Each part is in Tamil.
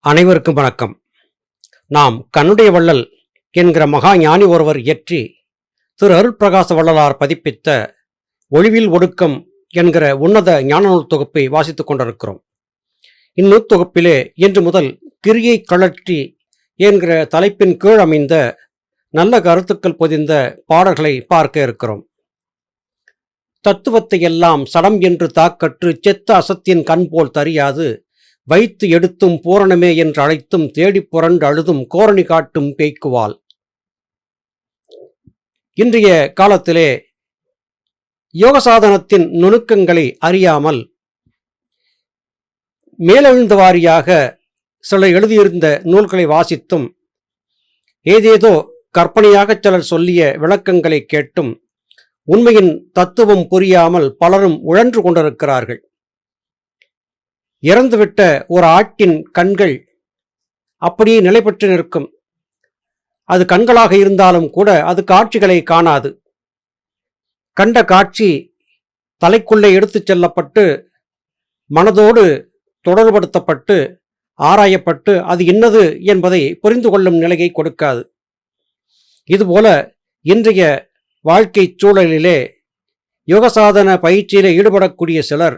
அனைவருக்கும் வணக்கம். நாம் கண்ணுடைய வள்ளல் என்கிற மகா ஞானி ஒருவர் இயற்றி திரு அருட்பிரகாச வள்ளலார் பதிப்பித்த ஒழிவில் ஒடுக்கம் என்கிற உன்னத ஞான நூல் தொகுப்பை வாசித்துக் கொண்டிருக்கிறோம். இந்நூற்தொகுப்பிலே இன்று முதல் கிரியை கழற்றி என்கிற தலைப்பின் கீழ் அமைந்த நல்ல கருத்துக்கள் பொதிந்த பாடல்களை பார்க்க இருக்கிறோம். தத்துவத்தை எல்லாம் சடம் என்று தாக்கற்று செத்த அசத்தின் கண் போல் தறியாது வைத்து எடுத்தும் பூரணமே என்று அழைத்தும் தேடி புரண்டு அழுதும் கோரணி காட்டும் பேய்க்குவாள். இன்றைய காலத்திலே யோக சாதனத்தின் நுணுக்கங்களை அறியாமல் மேலெழுந்த வாரியாக சிலர் எழுதியிருந்த நூல்களை வாசித்தும் ஏதேதோ கற்பனையாக சிலர் சொல்லிய விளக்கங்களை கேட்டும் உண்மையின் தத்துவம் புரியாமல் பலரும் உழன்று கொண்டிருக்கிறார்கள். இறந்துவிட்ட ஒரு ஆட்டின் கண்கள் அப்படியே நிலை பெற்று நிற்கும். அது கண்களாக இருந்தாலும் கூட அது காட்சிகளை காணாது. கண்ட காட்சி தலைக்குள்ளே எடுத்துச் செல்லப்பட்டு மனதோடு தொடர்படுத்தப்பட்டு ஆராயப்பட்டு அது இன்னது என்பதை புரிந்து கொள்ளும் நிலையை கொடுக்காது. இதுபோல இன்றைய வாழ்க்கை சூழலிலே யோகசாதன பயிற்சியிலே ஈடுபடக்கூடிய சிலர்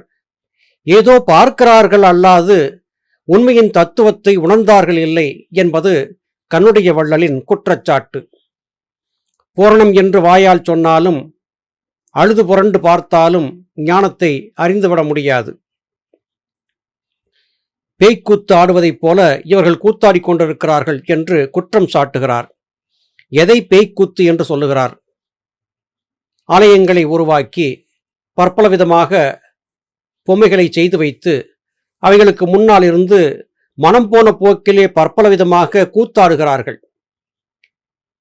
ஏதோ பார்க்கிறார்கள், அல்லாது உண்மையின் தத்துவத்தை உணர்ந்தார்கள் இல்லை என்பது கண்ணுடைய வள்ளலின் குற்றச்சாட்டு. பூரணம் என்று வாயால் சொன்னாலும் அழுது புரண்டு பார்த்தாலும் ஞானத்தை அறிந்துவிட முடியாது. பேய்க்கூத்து ஆடுவதைப் போல இவர்கள் கூத்தாடி கொண்டிருக்கிறார்கள் என்று குற்றம் சாட்டுகிறார். எதை பேய்க்கூத்து என்று சொல்லுகிறார்? ஆலயங்களை உருவாக்கி பற்பல விதமாக பொம்மைகளை செய்து வைத்து அவைகளுக்கு முன்னால் இருந்து மனம் போன போக்கிலே பற்பல விதமாக கூத்தாடுகிறார்கள்.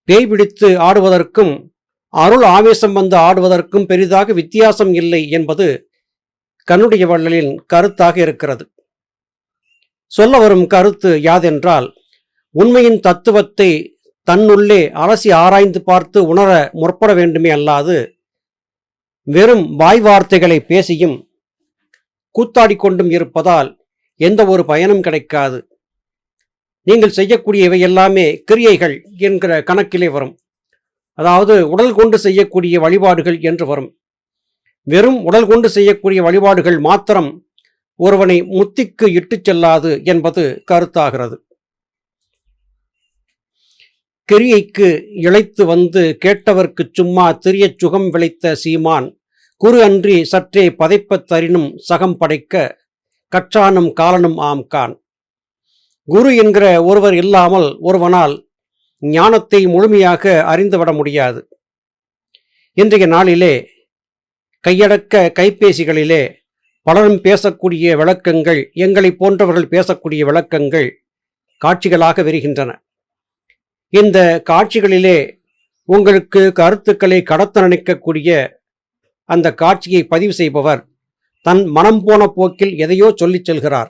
பேய் பிடித்து ஆடுவதற்கும் அருள் ஆவேசம் வந்து ஆடுவதற்கும் பெரிதாக வித்தியாசம் இல்லை என்பது கண்ணுடைய வள்ளலின் கருத்தாக இருக்கிறது. சொல்ல வரும் கருத்து யாதென்றால், உண்மையின் தத்துவத்தை தன்னுள்ளே அலசி ஆராய்ந்து பார்த்து உணர முற்பட வேண்டுமே அல்லாது வெறும் வாய் வார்த்தைகளை பேசியும் கூத்தாடி கொண்டும் இருப்பதால் எந்த ஒரு பயனும் கிடைக்காது. நீங்கள் செய்யக்கூடிய இவை எல்லாமே கிரியைகள் என்கிற கணக்கிலே வரும். அதாவது உடல் கொண்டு செய்யக்கூடிய வழிபாடுகள் என்று வரும். வெறும் உடல் கொண்டு செய்யக்கூடிய வழிபாடுகள் மாத்திரம் ஒருவனை முத்திக்கு இட்டுச் செல்லாது என்பது கருத்தாகிறது. கிரியைக்கு இழைத்து வந்து கேட்டவர்க்கு சும்மா திரியச் சுகம் விளைத்த சீமான் குரு அன்றி சற்றே பதைப்பத் தரினும் சகம் படைக்க கற்றானும் காலனும் ஆம்கான். குரு என்கிற ஒருவர் இல்லாமல் ஒருவனால் ஞானத்தை முழுமையாக அறிந்துவிட முடியாது. இன்றைய நாளிலே கையடக்க கைபேசிகளிலே பலரும் பேசக்கூடிய விளக்கங்கள், எங்களை போன்றவர்கள் பேசக்கூடிய விளக்கங்கள் காட்சிகளாக விரிகின்றன. இந்த காட்சிகளிலே உங்களுக்கு கருத்துக்களை கடத்த நினைக்கக்கூடிய அந்த காட்சியை பதிவு செய்பவர் தன் மனம் போன போக்கில் எதையோ சொல்லிச் செல்கிறார்.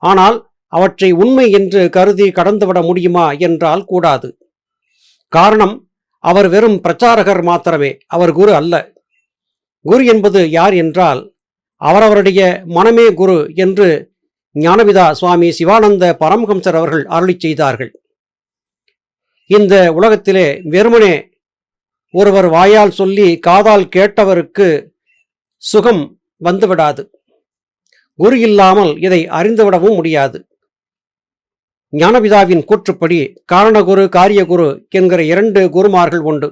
ஆனால் அவற்றை உண்மை என்று கருதி கடந்துவிட முடியுமா என்றால் கூடாது. காரணம், அவர் வெறும் பிரச்சாரகர் மாத்திரமே, அவர் குரு அல்ல. குரு என்பது யார் என்றால் அவரவருடைய மனமே குரு என்று ஞானபிதா சுவாமி சிவானந்த பரமஹம்சர் அவர்கள் அருளிச் செய்தார்கள். இந்த உலகத்திலே வெறுமனே ஒருவர் வாயால் சொல்லி காதால் கேட்டவருக்கு சுகம் வந்துவிடாது. குரு இல்லாமல் இதை அறிந்துவிடவும் முடியாது. ஞானபிதாவின் கூற்றுப்படி காரணகுரு காரியகுரு என்கிற இரண்டு குருமார்கள் உண்டு.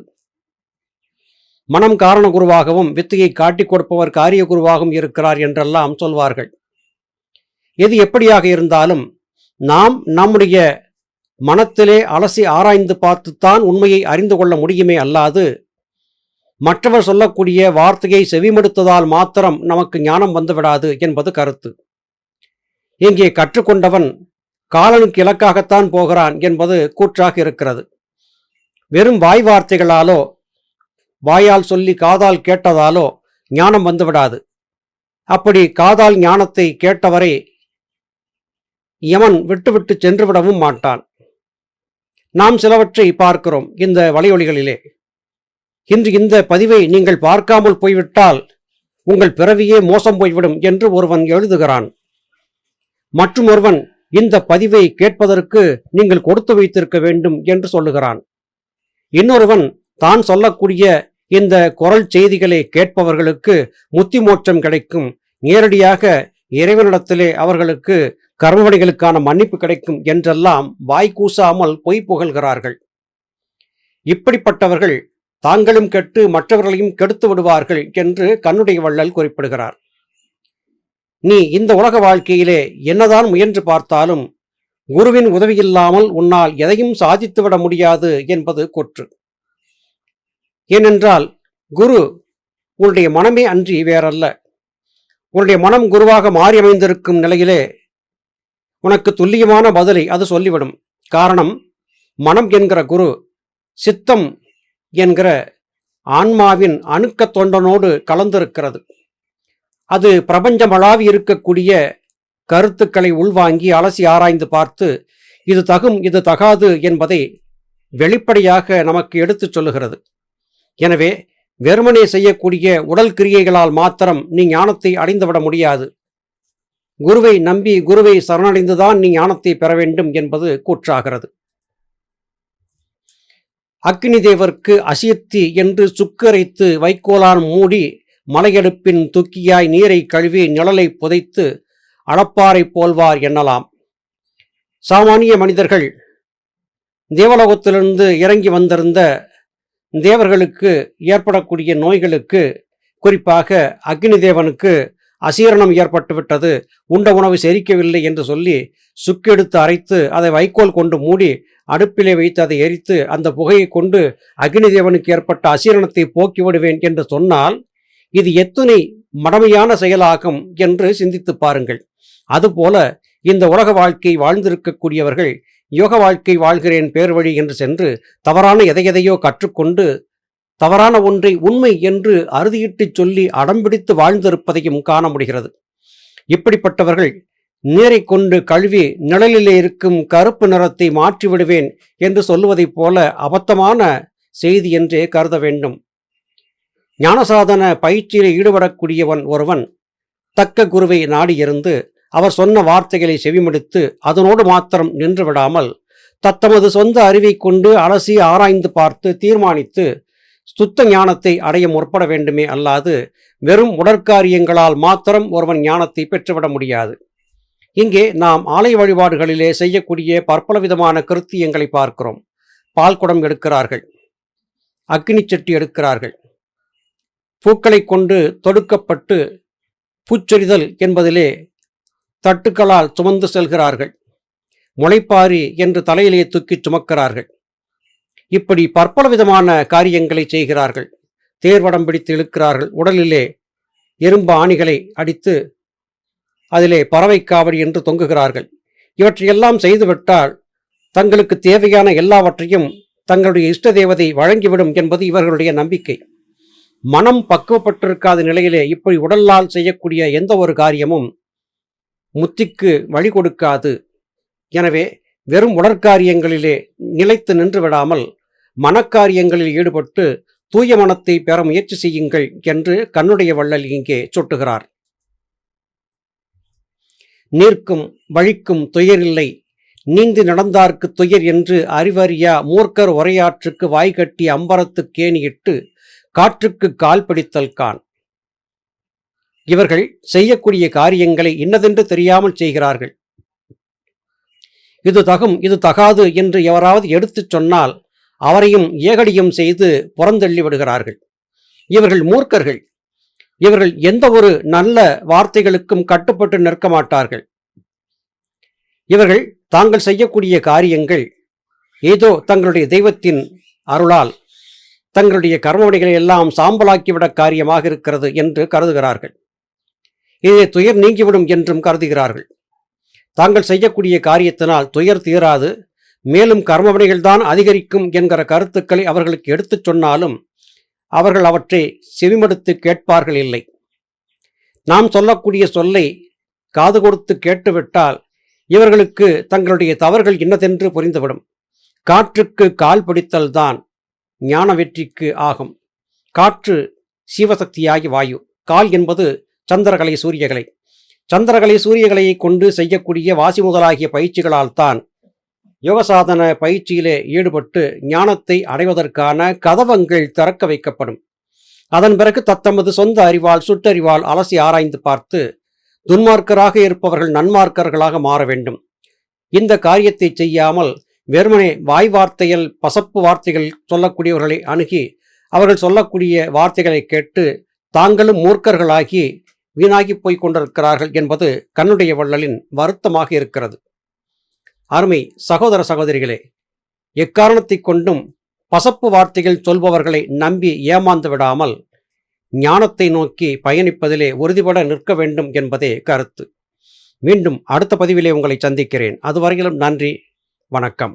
மனம் காரண குருவாகவும் வித்தையை காட்டிக் கொடுப்பவர் காரிய குருவாகவும் இருக்கிறார் என்றெல்லாம் சொல்வார்கள். எது எப்படியாக இருந்தாலும் நாம் நம்முடைய மனத்திலே அலசி ஆராய்ந்து பார்த்துத்தான் உண்மையை அறிந்து கொள்ள முடியுமே அல்லாது மற்றவர் சொல்லக்கூடிய வார்த்தையை செவிமடுத்ததால் மாத்திரம் நமக்கு ஞானம் வந்துவிடாது என்பது கருத்து. இங்கே கற்றுக்கொண்டவன் காலனுக்கு இலக்காகத்தான் போகிறான் என்பது கூற்றாக இருக்கிறது. வெறும் வாய் வார்த்தைகளாலோ வாயால் சொல்லி காதால் கேட்டதாலோ ஞானம் வந்துவிடாது. அப்படி காதால் ஞானத்தை கேட்டவரை யமன் விட்டுவிட்டு சென்றுவிடவும் மாட்டான். நாம் சிலவற்றை பார்க்கிறோம் இந்த வலையொலிகளிலே. இன்று இந்த பதிவை நீங்கள் பார்க்காமல் போய்விட்டால் உங்கள் பிறவியே மோசம் போய்விடும் என்று ஒருவன் எழுதுகிறான். மற்றும் ஒருவன் இந்த பதிவை கேட்பதற்கு நீங்கள் கொடுத்து வைத்திருக்க வேண்டும் என்று சொல்லுகிறான். இன்னொருவன் தான் சொல்லக்கூடிய இந்த குரல் செய்திகளை கேட்பவர்களுக்கு முத்தி மோட்சம் கிடைக்கும், நேரடியாக இறைவனிடத்திலே அவர்களுக்கு கர்மவினைகளுக்கான மன்னிப்பு கிடைக்கும் என்றெல்லாம் வாய்க்கூசாமல் பொய் புகழ்கிறார்கள். இப்படிப்பட்டவர்கள் தாங்களும் கெட்டு மற்றவர்களையும் கெடுத்து விடுவார்கள் என்று கண்ணுடைய வள்ளல் குறிப்பிடுகிறார். நீ இந்த உலக வாழ்க்கையிலே என்னதான் முயன்று பார்த்தாலும் குருவின் உதவியில்லாமல் உன்னால் எதையும் சாதித்துவிட முடியாது என்பது கொற்று. ஏனென்றால் குரு உன்னுடைய மனமே அன்றி வேறல்ல. உன்னுடைய மனம் குருவாக மாறி அமைந்திருக்கும் நிலையிலே உனக்கு துல்லியமான பதிலை அது சொல்லிவிடும். காரணம், மனம் என்கிற குரு சித்தம் என்கிற ஆன்மாவின் அணுக்க தொண்டனோடு கலந்திருக்கிறது. அது பிரபஞ்சமளாவி இருக்கக்கூடிய கருத்துக்களை உள்வாங்கி அலசி ஆராய்ந்து பார்த்து இது தகும் இது தகாது என்பதை வெளிப்படையாக நமக்கு எடுத்துச் சொல்லுகிறது. எனவே வெறுமனே செய்யக்கூடிய உடல் கிரியைகளால் மாத்திரம் நீ ஞானத்தை அடைந்துவிட முடியாது. குருவை நம்பி குருவை சரணடைந்துதான் நீ ஞானத்தை பெற வேண்டும் என்பது கூற்றாகிறது. அக்னி தேவர்க்கு அசியத்தி என்று சுக்கரைத்து வைக்கோலான் மூடி மலையெடுப்பின் துக்கியாய் நீரை கழுவி நிழலை புதைத்து அளப்பாறை போல்வார் என்னலாம். சாமானிய மனிதர்கள் தேவலோகத்திலிருந்து இறங்கி வந்திருந்த தேவர்களுக்கு ஏற்படக்கூடிய நோய்களுக்கு, குறிப்பாக அக்னி தேவனுக்கு அசீரணம் ஏற்பட்டுவிட்டது, உண்ட உணவு செரிக்கவில்லை என்று சொல்லி சுக்கெடுத்து அரைத்து அதை வைக்கோல் கொண்டு மூடி அடுப்பிலே வைத்து அதை எரித்து அந்த புகையை கொண்டு அக்னி தேவனுக்கு ஏற்பட்ட அசீரணத்தை போக்கிவிடுவேன் என்று சொன்னால் இது எத்தனை மடமையான செயலாகும் என்று சிந்தித்து பாருங்கள். அதுபோல இந்த உலக வாழ்க்கை வாழ்ந்திருக்கக்கூடியவர்கள் யோக வாழ்க்கை வாழ்கிறேன் பேர் வழி என்று சென்று தவறான எதையெதையோ கற்றுக்கொண்டு தவறான ஒன்றை உண்மை என்று அறுதியிட்டு சொல்லி அடம்பிடித்து வாழ்ந்திருப்பதையும் காண முடிகிறது. இப்படிப்பட்டவர்கள் நீரை கொண்டு கழுவி நிழலிலே இருக்கும் கருப்பு நிறத்தை மாற்றிவிடுவேன் என்று சொல்லுவதைப் போல அபத்தமான செய்தி என்றே கருத வேண்டும். ஞானசாதன பயிற்சியில் ஈடுபடக்கூடியவன் ஒருவன் தக்க குருவை நாடியிருந்து அவர் சொன்ன வார்த்தைகளை செவிமடுத்து அதனோடு மாத்திரம் நின்று விடாமல் தத்தமது சொந்த அறிவை கொண்டு அலசி ஆராய்ந்து பார்த்து தீர்மானித்து சுத்த ஞானத்தை அடைய முற்பட வேண்டுமே அல்லாது வெறும் உடற்காரியங்களால் மாத்திரம் ஒருவன் ஞானத்தை பெற்றுவிட முடியாது. இங்கே நாம் ஆலய வழிபாடுகளிலே செய்யக்கூடிய பற்பல விதமான கிருத்தியங்களை பார்க்கிறோம். பால்குடம் எடுக்கிறார்கள், அக்னி சட்டி எடுக்கிறார்கள், பூக்களை கொண்டு தொடுக்கப்பட்டு பூச்சொரிதல் என்பதிலே தட்டுக்களால் சுமந்து செல்கிறார்கள், முளைப்பாரி என்று தலையிலே தூக்கி சுமக்கிறார்கள். இப்படி பற்பல விதமான காரியங்களை செய்கிறார்கள். தேர்வடம் பிடித்து இழுக்கிறார்கள், உடலிலே இரும்பு ஆணிகளை அடித்து அதிலே பறவை காவடி என்று தொங்குகிறார்கள். இவற்றையெல்லாம் செய்துவிட்டால் தங்களுக்கு தேவையான எல்லாவற்றையும் தங்களுடைய இஷ்ட தேவதை வழங்கிவிடும் என்பது இவர்களுடைய நம்பிக்கை. மனம் பக்குவப்பட்டிருக்காத நிலையிலே இப்படி உடலால் செய்யக்கூடிய எந்த ஒரு காரியமும் முத்திக்கு வழி கொடுக்காது. எனவே வெறும் உடற்காரியங்களிலே நிலைத்து நின்று விடாமல் மனக்காரியங்களில் ஈடுபட்டு தூய மனத்தை பெற முயற்சி செய்யுங்கள் என்று கண்ணுடைய வள்ளல் இங்கே சுட்டுகிறார். நீர்க்கும் வழிக்கும் துயரில்லை, நீந்தி நடந்தார்க்கு துயர் என்று அறிவறியா மூர்க்கர் உரையாற்றுக்கு வாய்கட்டி அம்பரத்து கேணியிட்டு காற்றுக்கு கால் பிடித்தல் கான். இவர்கள் செய்யக்கூடிய காரியங்களை இன்னதென்று தெரியாமல் செய்கிறார்கள். இது தகும் இது தகாது என்று எவராவது எடுத்துச் சொன்னால் அவரையும் ஏகடியும் செய்து புறந்தள்ளி விடுகிறார்கள். இவர்கள் மூர்க்கர்கள். இவர்கள் எந்த ஒரு நல்ல வார்த்தைகளுக்கும் கட்டுப்பட்டு நிற்க மாட்டார்கள். இவர்கள் தாங்கள் செய்யக்கூடிய காரியங்கள் ஏதோ தங்களுடைய தெய்வத்தின் அருளால் தங்களுடைய கர்மவினைகளை எல்லாம் சாம்பலாக்கிவிட காரியமாக இருக்கிறது என்று கருதுகிறார்கள். இதை துயர் நீங்கிவிடும் என்றும் கருதுகிறார்கள். தாங்கள் செய்யக்கூடிய காரியத்தினால் துயர் தீராது, மேலும் கர்மவினைகள்தான் அதிகரிக்கும் என்கிற கருத்துக்களை அவர்களுக்கு எடுத்துச் சொன்னாலும் அவர்கள் அவற்றை செவிமடுத்து கேட்பார்கள் இல்லை. நாம் சொல்லக்கூடிய சொல்லை காது கொடுத்து கேட்டுவிட்டால் இவர்களுக்கு தங்களுடைய தவறுகள் இன்னதென்று புரிந்துவிடும். காற்றுக்கு கால் பிடித்தல் தான் ஞான வெற்றிக்கு ஆகும். காற்று சீவசக்தியாகி வாயு, கால் என்பது சந்திரகலை சூரியகலை. சந்திரகலை சூரியகலையை கொண்டு செய்யக்கூடிய வாசி முதலாகிய பயிற்சிகளால் தான் யோகசாதன பயிற்சியிலே ஈடுபட்டு ஞானத்தை அடைவதற்கான கதவங்கள் திறக்க வைக்கப்படும். அதன் பிறகு தத்தமது சொந்த அறிவால் சுட்டறிவால் அலசி ஆராய்ந்து பார்த்து துன்மார்க்கராக இருப்பவர்கள் நன்மார்க்கர்களாக மாற வேண்டும். இந்த காரியத்தை செய்யாமல் வெறுமனே வாய் வார்த்தையில் பசப்பு வார்த்தைகள் சொல்லக்கூடியவர்களை அணுகி அவர்கள் சொல்லக்கூடிய வார்த்தைகளை கேட்டு தாங்களும் மூர்க்கர்களாகி வீணாகி போய் கொண்டிருக்கிறார்கள் என்பது கண்ணுடைய வள்ளலின் வருத்தமாக இருக்கிறது. அருமை சகோதர சகோதரிகளே, எக்காரணத்தை கொண்டும் பசப்பு வார்த்தைகள் சொல்பவர்களை நம்பி ஏமாந்து விடாமல் ஞானத்தை நோக்கி பயணிப்பதிலே உறுதிபட நிற்க வேண்டும் என்பதே கருத்து. மீண்டும் அடுத்த பதிவிலே உங்களை சந்திக்கிறேன். அதுவரையிலும் நன்றி, வணக்கம்.